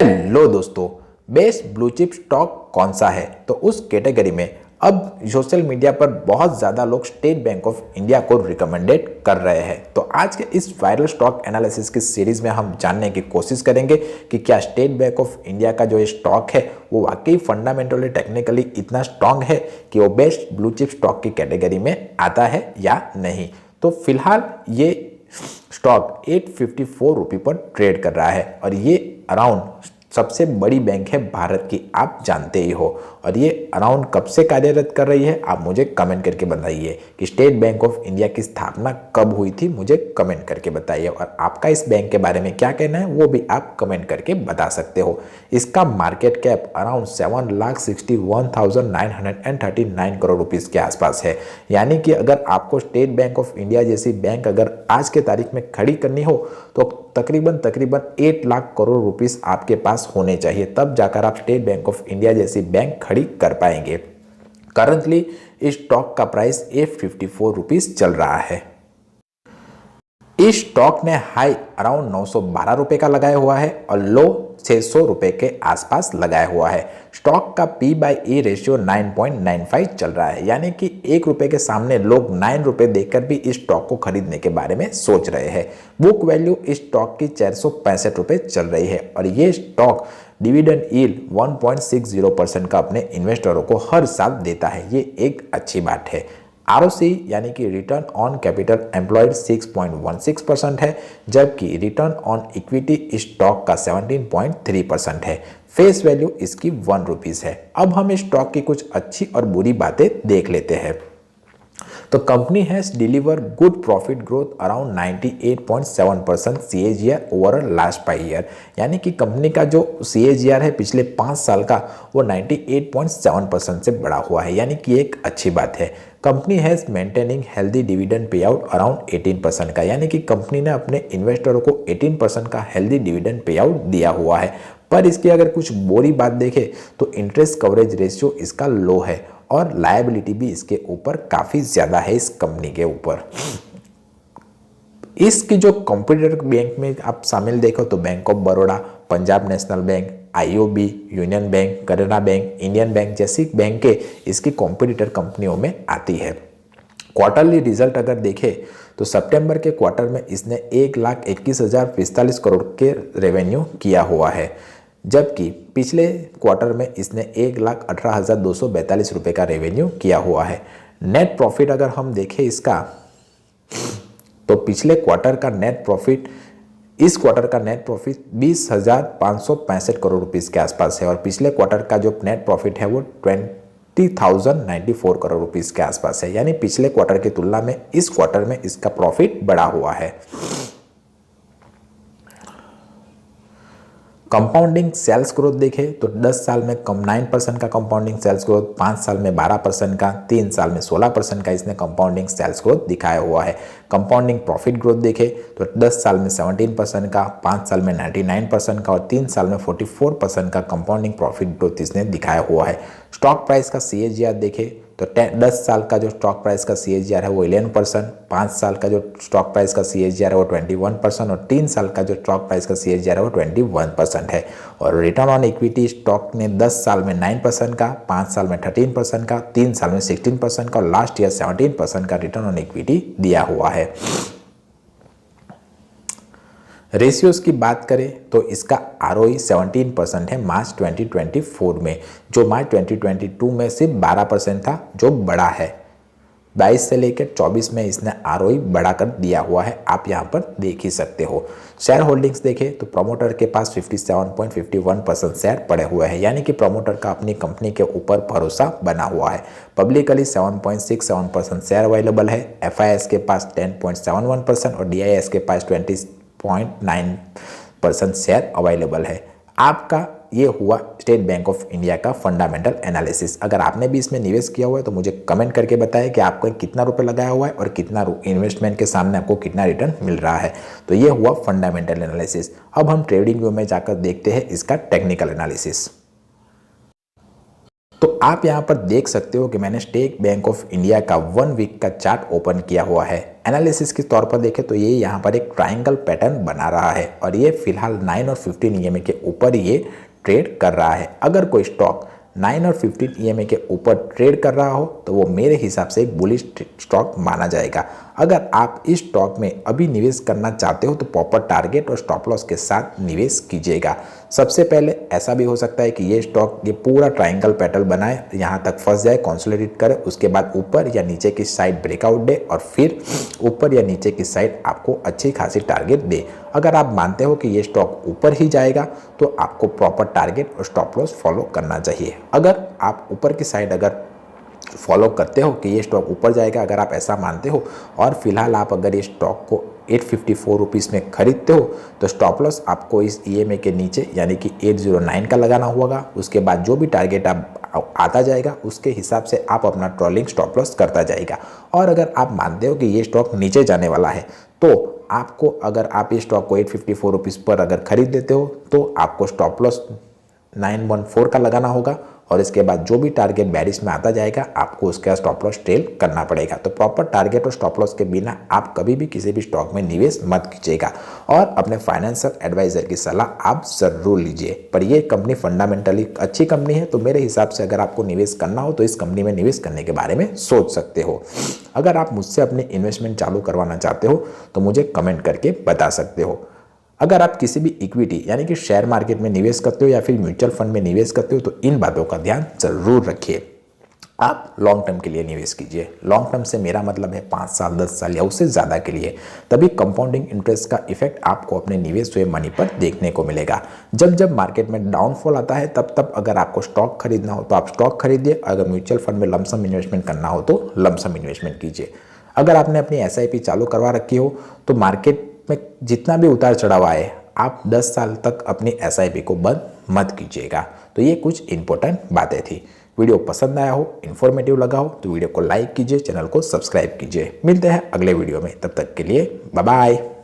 Hello दोस्तों, best blue chip stock कौन सा है? तो उस कैटेगरी में अब सोशल मीडिया पर बहुत ज़्यादा लोग स्टेट बैंक ऑफ इंडिया को रिकमेंडेड कर रहे हैं। तो आज के इस वायरल स्टॉक एनालिसिस की सीरीज में हम जानने की कोशिश करेंगे कि क्या स्टेट बैंक ऑफ इंडिया का जो ये स्टॉक है वो वाकई फंडामेंटली टेक्निकली इतना स्ट्रांग है कि वो बेस्ट ब्लू चिप स्टॉक की कैटेगरी में आता है या नहीं। तो फिलहाल ये स्टॉक 854 रुपये पर ट्रेड कर रहा है और ये अराउंड सबसे बड़ी बैंक है भारत की, आप जानते ही हो। और ये अराउंड कब से कार्यरत कर रही है, आप मुझे कमेंट करके बताइए कि स्टेट बैंक ऑफ इंडिया की स्थापना कब हुई थी, मुझे कमेंट करके बताइए। और आपका इस बैंक के बारे में क्या कहना है वो भी आप कमेंट करके बता सकते हो। इसका market cap around 7,61,939 crore rupees के आसपास है। यानी कि अगर आपको स्टेट बैंक ऑफ इंडिया जैसी बैंक अगर आज के तारीख में खड़ी करनी हो तो तकरीबन 8 लाख करोड़ रुपीस आपके पास होने चाहिए, तब जाकर आप स्टेट बैंक ऑफ इंडिया जैसी बैंक खड़ी कर पाएंगे। करंटली इस स्टॉक का प्राइस 854 रुपीस चल रहा है। इस स्टॉक ने हाई अराउंड 912 रुपए का लगाया हुआ है और लो 600 रुपए के आसपास लगाया हुआ है। स्टॉक का P/E रेशियो 9.95 चल रहा है, यानी कि 1 रुपए के सामने लोग 9 रुपए देकर भी इस स्टॉक को खरीदने के बारे में सोच रहे हैं। बुक वैल्यू इस स्टॉक की 465 रुपए चल रही है और ये स्टॉक डिविडेंड यील्ड 1.60% का अपने इन्वेस्टरों को हर साल देता है। ये एक अच्छी बात है। ROC यानी कि रिटर्न ऑन कैपिटल एम्प्लॉयड 6.16% है, जबकि रिटर्न ऑन इक्विटी स्टॉक का 17.3% है। फेस वैल्यू इसकी 1 रुपीज़ है। अब हम इस स्टॉक की कुछ अच्छी और बुरी बातें देख लेते हैं। तो company has deliver good profit growth around 98.7% CAGR over last 5 year, यानी कि कंपनी का जो CAGR है पिछले 5 साल का वो 98.7% से बढ़ा हुआ है, यानी कि एक अच्छी बात है। Company has maintaining healthy dividend pay out around 18% का, यानी कि कंपनी ने अपने इन्वेस्टरों को 18% का हेल्दी डिविडेंड पे आउट दिया हुआ है। पर इसकी अगर कुछ बुरी बात देखें तो इंटरेस्ट कवरेज रेशियो इसका लो है और लायबिलिटी भी इसके ऊपर काफ़ी ज़्यादा है इस कंपनी के ऊपर। इसकी जो कॉम्पिटिटर बैंक में आप शामिल देखो तो bank of Baroda, Punjab national bank, IOB, union bank, Canara bank, Indian bank जैसी बैंकें इसकी कॉम्पिटिटर कंपनियों में आती है। क्वार्टरली रिजल्ट अगर देखें तो सितंबर के क्वार्टर में इसने 1,21,045 करोड़ के रेवेन्यू किया हुआ है, जबकि पिछले क्वार्टर में इसने 1,18,242 रुपये का रेवेन्यू किया हुआ है। नेट प्रॉफिट अगर हम देखें इसका तो पिछले क्वार्टर का नेट प्रॉफिट इस क्वार्टर का नेट प्रॉफिट 20,565 करोड़ रुपीज़ के आसपास है और पिछले क्वार्टर का जो नेट प्रॉफिट है वो 20,094 करोड़ रुपीज़ के आसपास है, यानी पिछले क्वार्टर की तुलना में इस क्वार्टर में इसका प्रॉफिट बढ़ा हुआ है। कंपाउंडिंग सेल्स ग्रोथ देखें तो 10 साल में 9% का कंपाउंडिंग सेल्स ग्रोथ, 5 साल में 12% का, 3 साल में 16% का इसने कंपाउंडिंग सेल्स ग्रोथ दिखाया हुआ है। कंपाउंडिंग प्रॉफिट ग्रोथ देखें तो 10 साल में 17% का, 5 साल में 99% का और 3 साल में 44% का कंपाउंडिंग प्रॉफिट ग्रोथ इसने दिखाया हुआ है। स्टॉक प्राइस का CAGR देखें तो 10 साल का जो स्टॉक प्राइस का CAGR है वो 11%, 5 साल का जो स्टॉक प्राइस का CAGR है वो 21% और 3 साल का जो स्टॉक प्राइस का CAGR है वो 21% है। और रिटर्न ऑन इक्विटी स्टॉक ने 10 साल में 9% का, 5 साल में 13% का, 3 साल में 16% का और लास्ट ईयर 17% का रिटर्न ऑन इक्विटी दिया हुआ है। रेशियोज की बात करें तो इसका ROE 17% है मार्च 2024 में, जो मार्च 2022 में सिर्फ 12% था, जो बड़ा है। 22 से लेकर 24 में इसने ROE बढ़ाकर दिया हुआ है, आप यहाँ पर देख ही सकते हो। शेयर होल्डिंग्स देखें तो प्रमोटर के पास 57.51% शेयर पड़े हुए हैं, यानी कि प्रमोटर का अपनी कंपनी के ऊपर भरोसा बना हुआ है। पब्लिकली 7.67% शेयर अवेलेबल है। FIS के पास 10.71% और DIS के पास 20.9% शेयर अवेलेबल है। आपका ये हुआ स्टेट बैंक ऑफ इंडिया का फंडामेंटल एनालिसिस। अगर आपने भी इसमें निवेश किया हुआ है तो मुझे कमेंट करके बताएं कि आपको कितना रुपए लगाया हुआ है और कितना इन्वेस्टमेंट के सामने आपको कितना रिटर्न मिल रहा है। तो ये हुआ फंडामेंटल एनालिसिस। अब हम ट्रेडिंग व्यू में जाकर देखते हैं इसका टेक्निकल एनालिसिस। तो आप यहाँ पर देख सकते हो कि मैंने स्टेट बैंक ऑफ इंडिया का 1 वीक का चार्ट ओपन किया हुआ है। एनालिसिस के तौर पर देखें तो ये यहाँ पर एक ट्रायंगल पैटर्न बना रहा है और ये फिलहाल 9 और 15 ईएमए के ऊपर ये ट्रेड कर रहा है। अगर कोई स्टॉक 9 और 15 ईएमए के ऊपर ट्रेड कर रहा हो तो वो मेरे हिसाब से एक बुलिश स्टॉक माना जाएगा। अगर आप इस स्टॉक में अभी निवेश करना चाहते हो तो प्रॉपर टारगेट और स्टॉप लॉस के साथ निवेश कीजिएगा। सबसे पहले ऐसा भी हो सकता है कि ये स्टॉक ये पूरा ट्रायंगल पैटर्न बनाए, यहाँ तक फंस जाए, कंसोलिडेट करे, उसके बाद ऊपर या नीचे की साइड ब्रेकआउट दे और फिर ऊपर या नीचे की साइड आपको अच्छी खासी टारगेट दे। अगर आप मानते हो कि ये स्टॉक ऊपर ही जाएगा तो आपको प्रॉपर टारगेट और स्टॉप लॉस फॉलो करना चाहिए। अगर आप ऊपर की साइड अगर फॉलो करते हो कि ये स्टॉक ऊपर जाएगा, अगर आप ऐसा मानते हो और फिलहाल आप अगर ये स्टॉक को 854 रुपीज़ में खरीदते हो तो स्टॉप लॉस आपको इस ईएमए के नीचे यानी कि 809 का लगाना होगा। उसके बाद जो भी टारगेट आप आता जाएगा उसके हिसाब से आप अपना ट्रोलिंग स्टॉप लॉस करता जाएगा। और अगर आप मानते हो कि ये स्टॉक नीचे जाने वाला है तो आपको, अगर आप इस स्टॉक को 854 रुपीज़ पर अगर खरीद लेते हो तो आपको स्टॉप लॉस 914 का लगाना होगा और इसके बाद जो भी टारगेट बैरिश में आता जाएगा आपको उसका स्टॉप लॉस ट्रेल करना पड़ेगा। तो प्रॉपर टारगेट और स्टॉप लॉस के बिना आप कभी भी किसी भी स्टॉक में निवेश मत कीजिएगा और अपने फाइनेंशियल एडवाइजर की सलाह आप ज़रूर लीजिए। पर ये कंपनी फंडामेंटली अच्छी कंपनी है तो मेरे हिसाब से अगर आपको निवेश करना हो तो इस कंपनी में निवेश करने के बारे में सोच सकते हो। अगर आप मुझसे अपनी इन्वेस्टमेंट चालू करवाना चाहते हो तो मुझे कमेंट करके बता सकते हो। अगर आप किसी भी इक्विटी यानी कि शेयर मार्केट में निवेश करते हो या फिर म्यूचुअल फंड में निवेश करते हो तो इन बातों का ध्यान जरूर रखिए। आप लॉन्ग टर्म के लिए निवेश कीजिए। लॉन्ग टर्म से मेरा मतलब है 5 साल 10 साल या उससे ज़्यादा के लिए, तभी कंपाउंडिंग इंटरेस्ट का इफेक्ट आपको अपने निवेश हुए मनी पर देखने को मिलेगा। जब जब मार्केट में डाउनफॉल आता है तब तब अगर आपको स्टॉक खरीदना हो तो आप स्टॉक खरीदिए, अगर म्यूचुअल फंड में लमसम इन्वेस्टमेंट करना हो तो लमसम इन्वेस्टमेंट कीजिए। अगर आपने अपनी एसआईपी चालू करवा रखी हो तो मार्केट में जितना भी उतार चढ़ाव आए आप 10 साल तक अपनी एसआईपी को बंद मत कीजिएगा। तो ये कुछ इंपॉर्टेंट बातें थी। वीडियो पसंद आया हो, इन्फॉर्मेटिव लगा हो तो वीडियो को लाइक कीजिए, चैनल को सब्सक्राइब कीजिए। मिलते हैं अगले वीडियो में, तब तक के लिए बाय बाय।